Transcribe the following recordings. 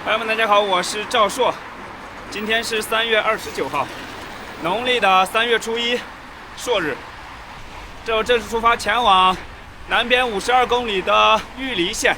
朋友们，大家好，我是赵硕。今天是3月29号，农历的3月初1，朔日。正式出发前往南边52公里的玉梨县。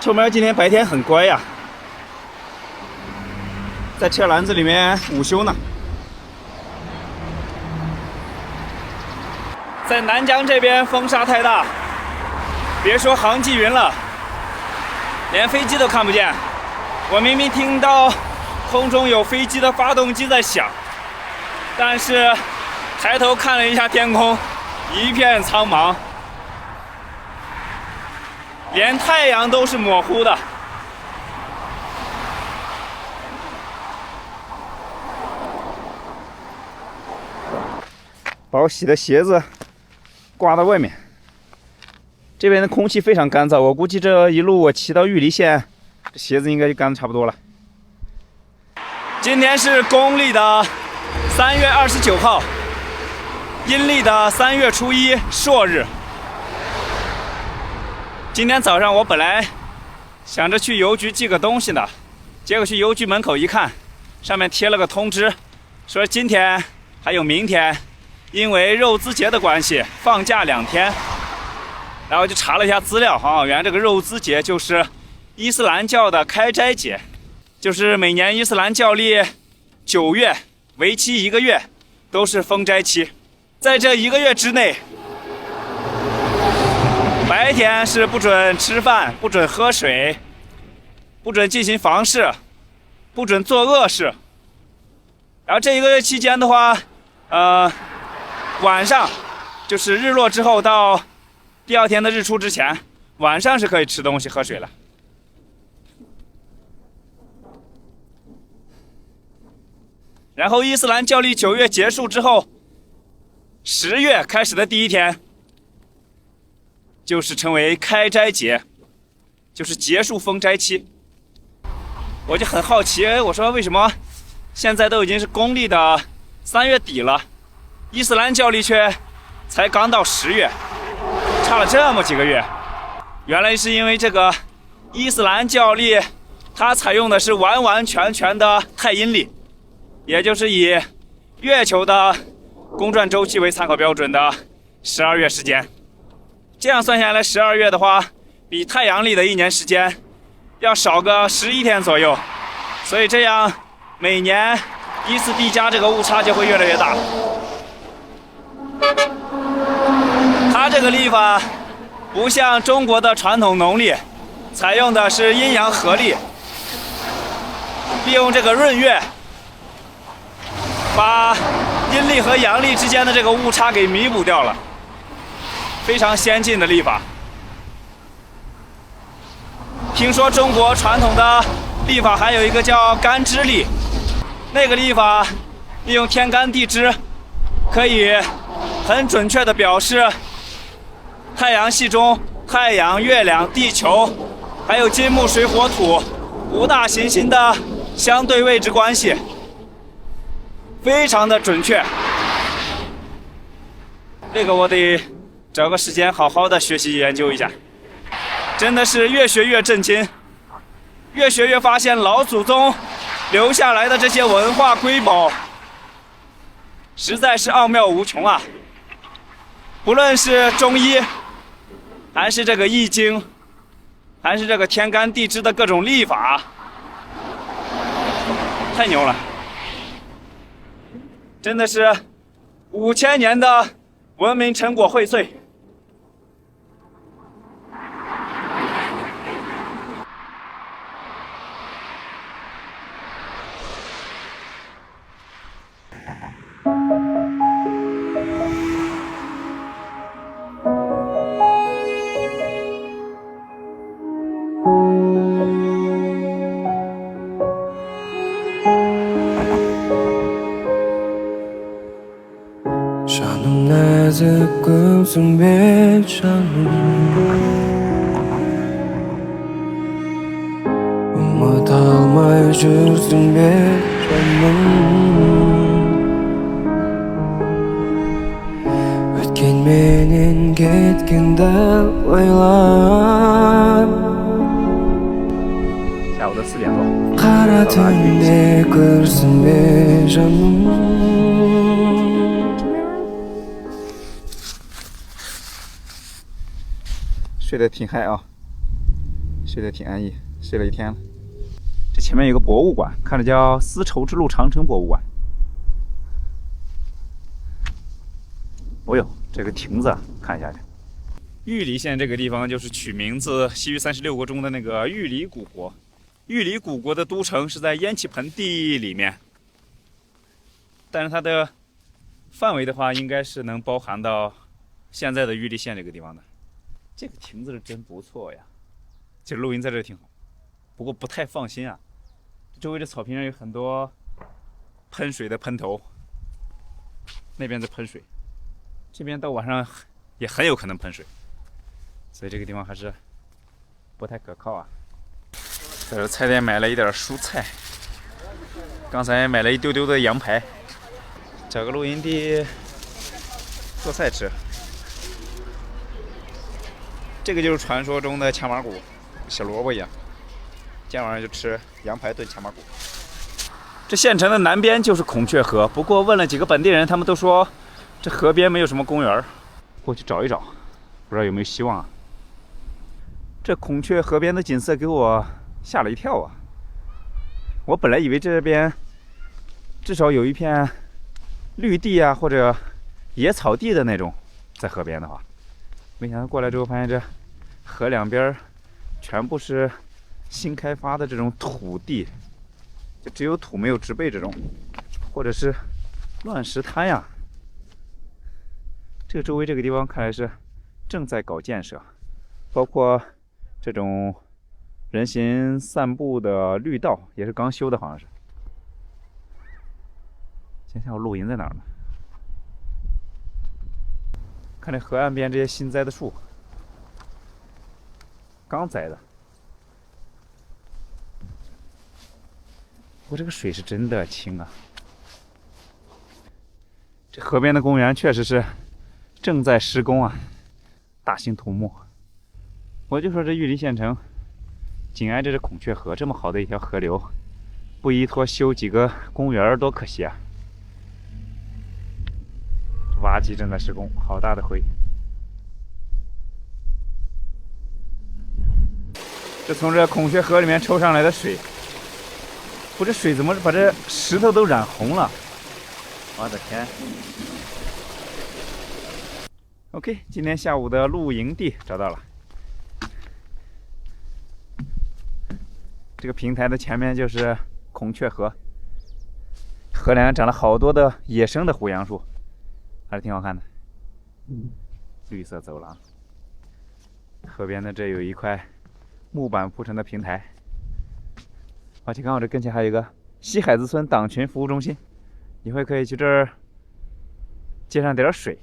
臭苗今天白天很乖呀，在车篮子里面午休呢。在南疆这边风沙太大，别说航迹云了，连飞机都看不见。我明明听到空中有飞机的发动机在响，但是抬头看了一下天空，一片苍茫，连太阳都是模糊的。把我洗的鞋子挂到外面。这边的空气非常干燥，我估计这一路我骑到玉梨县，这鞋子应该就干得差不多了。今天是公历的3月29号，阴历的3月初1，朔日。今天早上我本来想着去邮局寄个东西呢，结果去邮局门口一看，上面贴了个通知，说今天还有明天，因为肉孜节的关系放假2天。然后就查了一下资料原来这个肉孜节就是伊斯兰教的开斋节，就是每年伊斯兰教历9月为期1个月都是封斋期。在这1个月之内，白天是不准吃饭，不准喝水，不准进行房事，不准做恶事。然后这1个月期间的话，晚上就是日落之后到第2天的日出之前，晚上是可以吃东西喝水了。然后伊斯兰教历9月结束之后，10月开始的第1天就是称为开斋节，就是结束封斋期。我就很好奇，我说为什么现在都已经是公历的3月底了，伊斯兰教历却才刚到10月，差了这么几个月。原来是因为这个伊斯兰教历它采用的是完完全全的太阴历，也就是以月球的公转周期为参考标准的12月时间。这样算下来，12月的话比太阳历的1年时间要少个11天左右，所以这样每年依次递加，这个误差就会越来越大。它这个历法不像中国的传统农历，采用的是阴阳合历，利用这个闰月把阴历和阳历之间的这个误差给弥补掉了，非常先进的历法。听说中国传统的历法还有一个叫干支历，那个历法利用天干地支，可以很准确地表示太阳系中太阳、月亮、地球还有金木水火土5大行星的相对位置关系，非常的准确。这个我得找个时间好好的学习研究一下，真的是越学越震惊，越学越发现老祖宗留下来的这些文化瑰宝实在是奥妙无穷啊！不论是中医，还是这个易经，还是这个天干地支的各种历法，太牛了！真的是5000年的文明成果荟萃。Umut almay çözdüm bir canım. Ötken menen ketgende oylap 下午的4点多， 가라 到达玉 든 里县。 내 글쓴 내 잠은睡得挺嗨啊，睡得挺安逸，睡了一天了。这前面有个博物馆，看着叫丝绸之路长城博物馆。哦呦，这个亭子看一下去。玉里县这个地方就是取名自西域36国中的那个玉里古国。玉里古国的都城是在烟气盆地里面，但是它的范围的话，应该是能包含到现在的玉里县这个地方的。这个亭子是真不错呀，其实露营在这挺好，不过不太放心啊。周围的草坪上有很多喷水的喷头，那边在喷水，这边到晚上也很有可能喷水，所以这个地方还是不太可靠啊。在这菜店买了一点蔬菜，刚才买了一丢丢的羊排，找个露营地做菜吃。这个就是传说中的炝麻骨，小萝卜一样。今天晚上就吃羊排炖炝麻骨。这县城的南边就是孔雀河，不过问了几个本地人，他们都说这河边没有什么公园，过去找一找，不知道有没有希望啊。这孔雀河边的景色给我吓了一跳啊！我本来以为这边至少有一片绿地啊，或者野草地的那种，在河边的话，没想到过来之后发现这河两边全部是新开发的这种土地，就只有土没有植被这种，或者是乱石滩呀。这个周围这个地方看来是正在搞建设，包括这种人行散步的绿道也是刚修的，好像是。今天下午露营在哪儿呢？看这河岸边这些新栽的树，刚栽的。不过这个水是真的清啊！这河边的公园确实是正在施工啊，大兴土木。我就说这玉里县城紧挨着这孔雀河，这么好的一条河流，不依托修几个公园多可惜啊！挖机正在施工，好大的灰。这从这孔雀河里面抽上来的水，这水怎么把这石头都染红了？我的天 ！OK， 今天下午的露营地找到了。这个平台的前面就是孔雀河，河两岸长了好多的野生的胡杨树，还是挺好看的。绿色走廊，河边的这有一块木板铺成的平台，而且刚好这跟前还有一个西海子村党群服务中心，一会可以去这儿接上点水，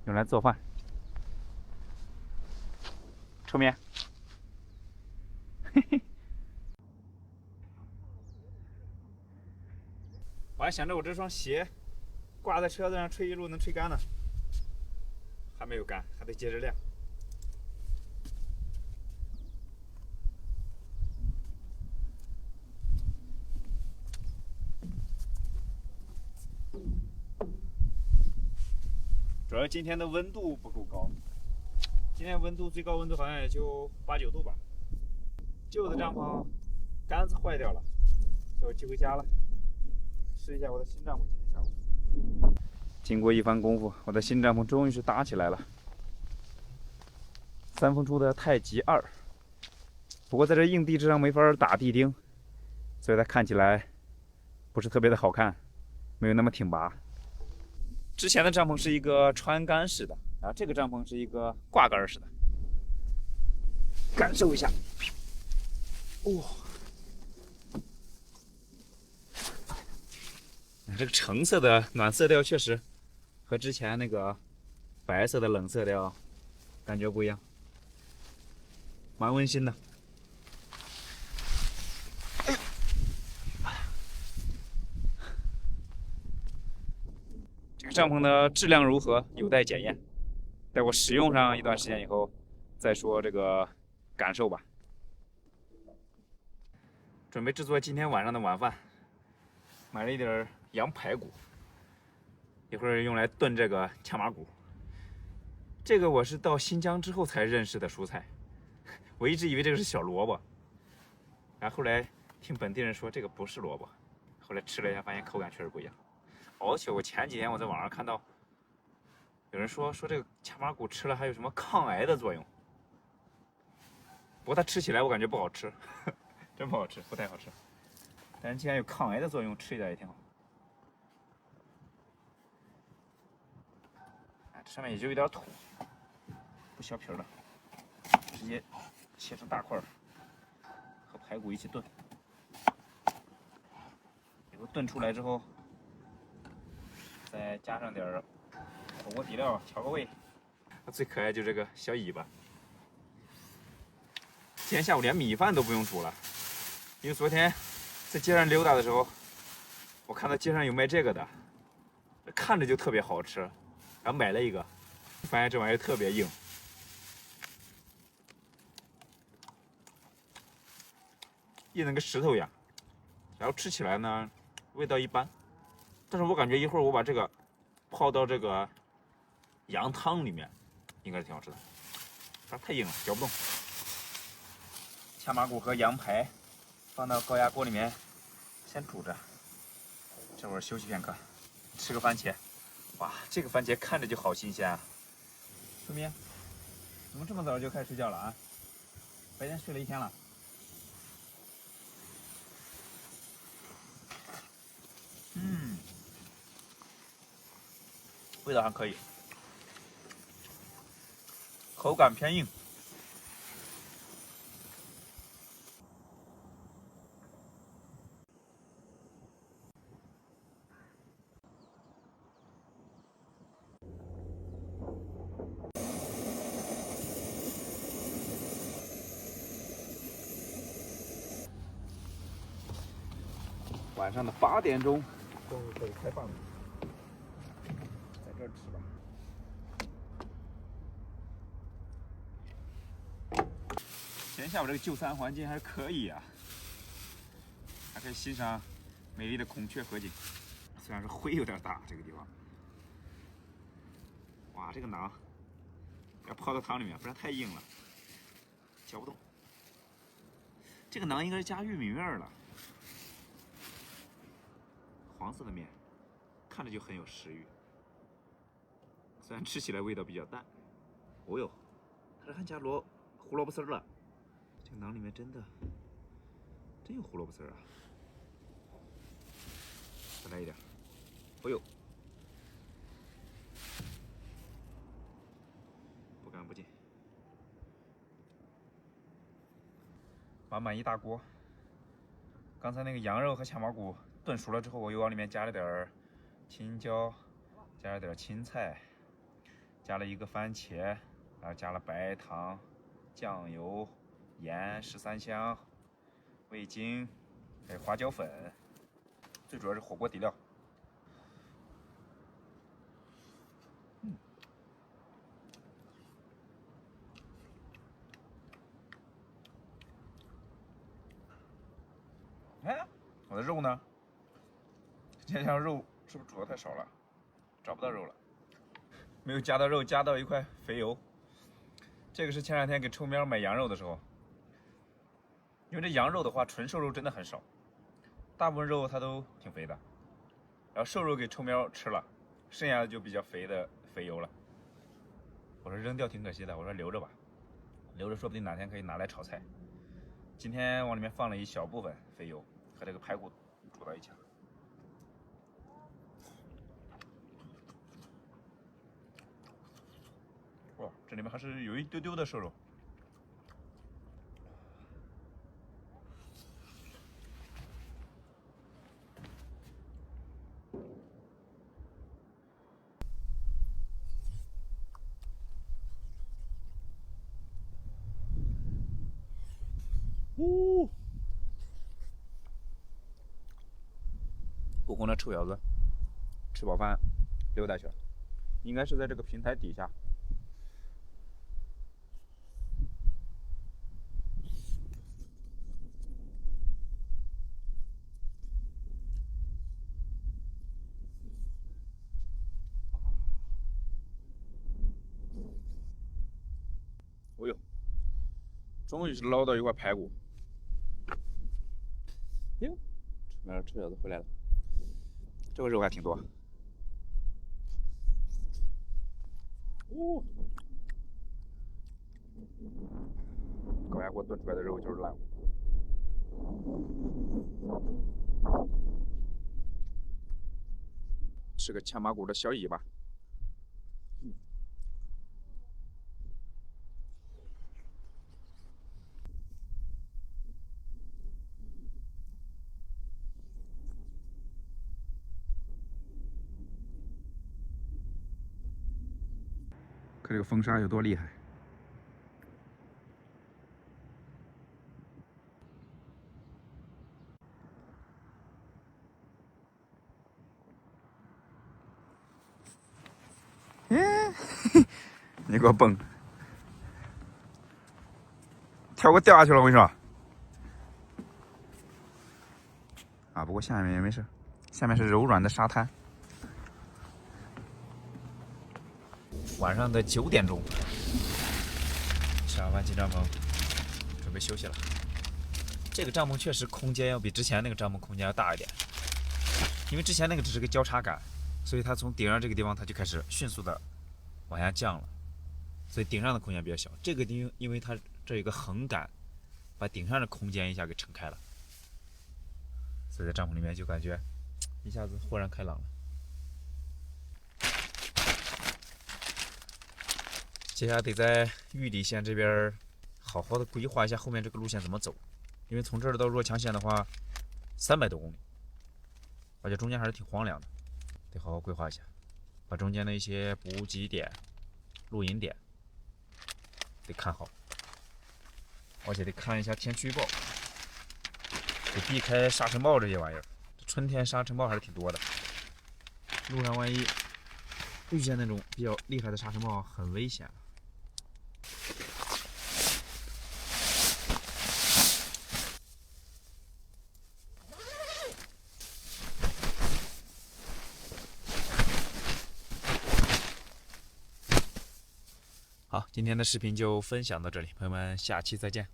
用来做饭。臭面，嘿嘿。我还想着我这双鞋挂在车子上吹一路能吹干呢，还没有干，还得接着晾。主要今天的温度不够高，今天温度最高温度好像也就8、9度吧。旧的帐篷杆子坏掉了，所以我寄回家了。试一下我的新帐篷，今天下午。经过一番功夫，我的新帐篷终于是搭起来了。三丰出的太极2，不过在这硬地质上没法打地钉，所以它看起来不是特别的好看，没有那么挺拔。之前的帐篷是一个穿杆式的，然后这个帐篷是一个挂杆式的。感受一下，哇！这个橙色的暖色调确实和之前那个白色的冷色调感觉不一样，蛮温馨的。这个帐篷的质量如何有待检验，待我使用上一段时间以后再说这个感受吧。准备制作今天晚上的晚饭，买了一点羊排骨，一会儿用来炖这个炝麻骨。这个我是到新疆之后才认识的蔬菜，我一直以为这个是小萝卜，然后后来听本地人说这个不是萝卜，后来吃了一下发现口感确实不一样。而且我前几天我在网上看到有人说这个炝麻骨吃了还有什么抗癌的作用，不过它吃起来我感觉不好吃，真不好吃，不太好吃。但是既然有抗癌的作用，吃一点也挺好。这上面也就有点土，不削皮了，直接切成大块和排骨一起炖。以后炖出来之后，再加上点火锅底料调个味。最可爱就这个小尾巴。今天下午连米饭都不用煮了，因为昨天在街上溜达的时候，我看到街上有卖这个的，看着就特别好吃，然后买了一个，发现这玩意儿特别硬，硬得跟石头一样，然后吃起来呢味道一般，但是我感觉一会儿我把这个泡到这个羊汤里面，应该是挺好吃的，它太硬了，嚼不动。炝麻骨和羊排放到高压锅里面先煮着，这会儿休息片刻，吃个番茄。哇，这个番茄看着就好新鲜啊！说明怎么这么早就开始睡觉了啊？白天睡了一天了。味道还可以，口感偏硬。晚上的8点钟，终于可以开饭了，在这儿吃吧。今天下午这个就餐环境还可以啊，还可以欣赏美丽的孔雀河景。虽然是灰有点大，这个地方。哇，这个馕要泡到汤里面，不然太硬了，嚼不动。这个馕应该是加玉米面了。黄色的面，看着就很有食欲，虽然吃起来味道比较淡。哦哟，它这还加胡萝卜丝了，这个馕里面真有胡萝卜丝啊！再来一点，哦呦，不干不净，满满一大锅。刚才那个羊肉和炝麻骨炖熟了之后，我又往里面加了点青椒，加了点青菜，加了一个番茄，然后加了白糖、酱油、盐、13香、味精，还有花椒粉，最主要是火锅底料。哎，我的肉呢？今天肉是不是煮的太少了？找不到肉了，没有加到肉，加到一块肥油。这个是前2天给臭喵买羊肉的时候，因为这羊肉的话，纯瘦肉真的很少，大部分肉它都挺肥的，然后瘦肉给臭喵吃了，剩下的就比较肥的肥油了。我说扔掉挺可惜的，我说留着吧，留着说不定哪天可以拿来炒菜。今天往里面放了一小部分肥油，和这个排骨煮到一起了。哇，这里面还是有一丢丢的瘦肉。不红的臭小子，吃饱饭溜达去了，应该是在这个平台底下。终于是捞到一块排骨。哟，出面臭小子回来了，这个肉还挺多。哦，高压锅炖出来的肉就是烂骨。吃个炝麻骨的小尾巴。看这个风沙有多厉害！你给我蹦！跳给我掉下去了，我跟你说。啊，不过下面也没事，下面是柔软的沙滩。晚上的9点钟，下完进帐篷，准备休息了。这个帐篷确实空间要比之前那个帐篷空间要大一点，因为之前那个只是个交叉杆，所以它从顶上这个地方它就开始迅速的往下降了，所以顶上的空间比较小。这个因为它这有一个横杆，把顶上的空间一下给撑开了，所以在帐篷里面就感觉一下子豁然开朗了。接下来得在玉里县这边好好的规划一下后面这个路线怎么走，因为从这儿到若强县的话，300多公里，而且中间还是挺荒凉的，得好好规划一下，把中间的一些补给点、露营点得看好，而且得看一下天气预报，得避开沙尘暴这些玩意儿。春天沙尘暴还是挺多的，路上万一遇见那种比较厉害的沙尘暴，很危险。好，今天的视频就分享到这里，朋友们，下期再见。